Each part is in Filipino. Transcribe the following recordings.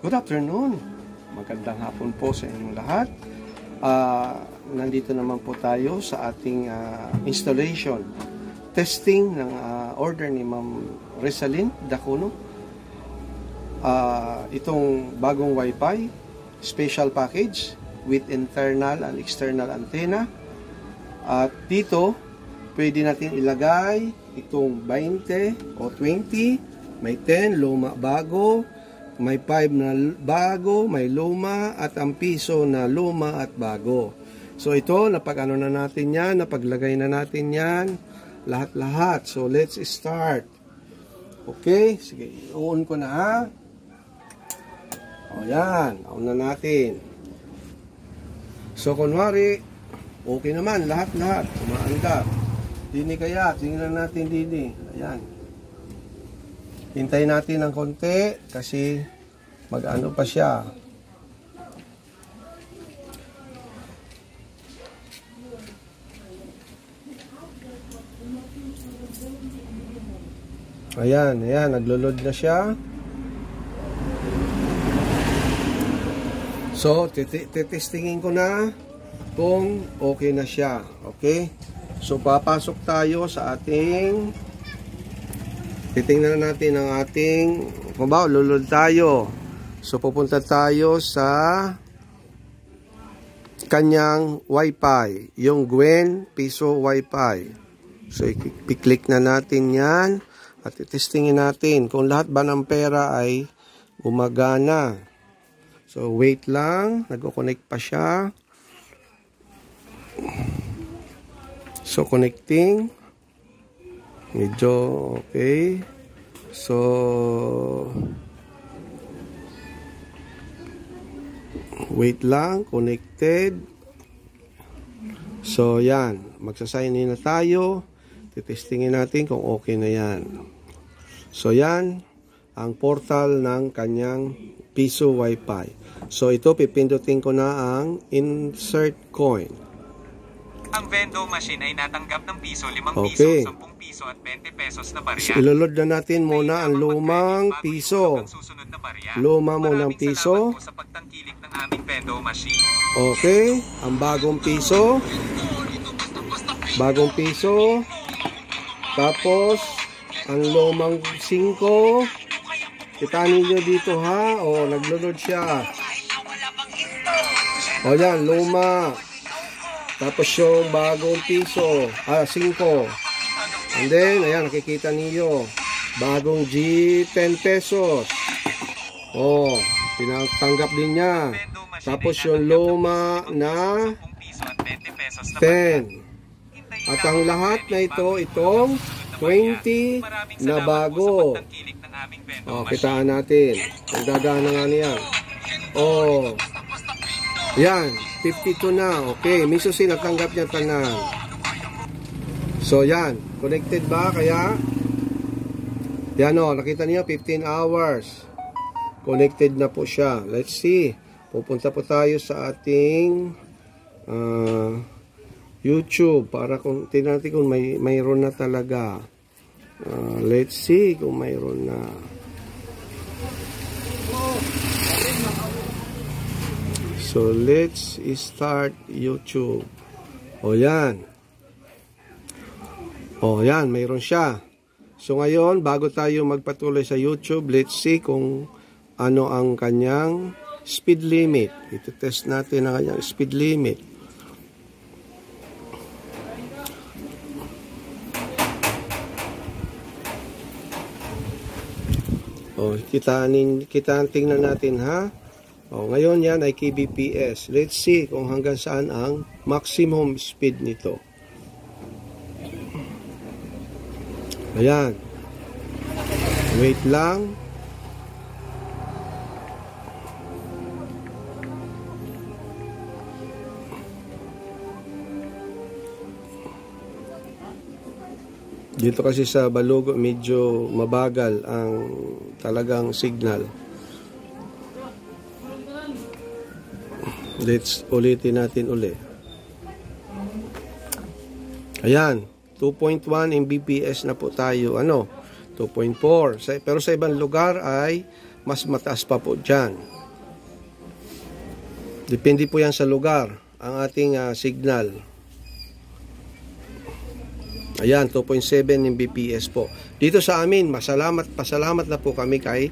Good afternoon. Magandang hapon po sa inyong lahat. Nandito naman po tayo sa ating installation. Testing ng order ni Ma'am Resalyn Dacuno. Itong bagong Wi-Fi special package with internal and external antenna. At dito, pwede natin ilagay itong 20 o 20, may 10, luma, bago, may 5 na bago, may luma, at ang piso na luma at bago. So ito, napag-ano na natin yan, napaglagay na natin yan, lahat-lahat. So let's start. Okay, sige, on ko na ha. O yan, on na natin. So kunwari, okay naman, lahat-lahat, umaandar. Dini kaya, tingnan natin dini. Ayan. Hintayin natin ng konti kasi mag-ano pa siya. Ayan, ayan, naglo-load na siya. So, titestingin ko na kung okay na siya. Okay? So, papasok tayo sa ating titingnan natin ang ating lulod tayo. So pupunta tayo sa kanyang Wi-Fi, yung Gwen Piso Wi-Fi. So i-click na natin yan at itestingin natin kung lahat ba ng pera ay gumagana. So wait lang, nagko-connect pa siya. So connecting. Medyo okay. So wait lang, connected. So yan, magsasign in na tayo. Titestingin natin kung okay na yan. So yan ang portal ng kanyang Piso Wi-Fi. So ito, pipindutin ko na ang insert coin. Ang vendo machine ay natanggap ng piso, 5 okay. piso, 10 piso at 20 pesos na barya. So, ilulod na natin muna ang lumang piso. Luma munang piso. Sa pagtangkilik ng aming vendo machine. Okay, ang bagong piso. Bagong piso. Tapos, ang lumang 5. Kita ninyo dito ha. O, naglulod siya. O yan, luma. Tapos yung bagong piso, 5. And then, ayan, nakikita niyo bagong G 10 pesos. Oh, pinatanggap din niya. Tapos yung luma na 10. At ang lahat na ito, itong 20 na bago. Oh, kitaan natin. Nagdadaan na nga niya. Oh, yan, 52 na. Okay, misusi natanggap niya tanan. So yan, connected ba? Kaya yan o, nakita niyo 15 hours. Connected na po siya. Let's see. Pupunta po tayo sa ating YouTube para kung tingnan natin kung mayroon na talaga. Let's see kung mayroon na. So, let's start YouTube. O, yan. O, yan. Mayroon siya. So, ngayon, bago tayo magpatuloy sa YouTube, let's see kung ano ang kanyang speed limit. Ito test natin ang kanyang speed limit. O, tingnan natin, ha? O, ngayon yan ay kbps. Let's see kung hanggang saan ang maximum speed nito. Ayan. Wait lang. Dito kasi sa Balugo medyo mabagal ang talagang signal. Let's ulitin natin uli. Ayan, 2.1 Mbps na po tayo. 2.4. Pero sa ibang lugar ay mas mataas pa po dyan. Depende po yan sa lugar, ang ating signal. Ayan, 2.7 Mbps po. Dito sa amin, pasalamat na po kami kay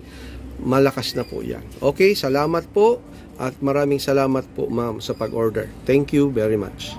malakas na po yan. Okay, salamat po at maraming salamat po ma'am sa pag-order. Thank you very much.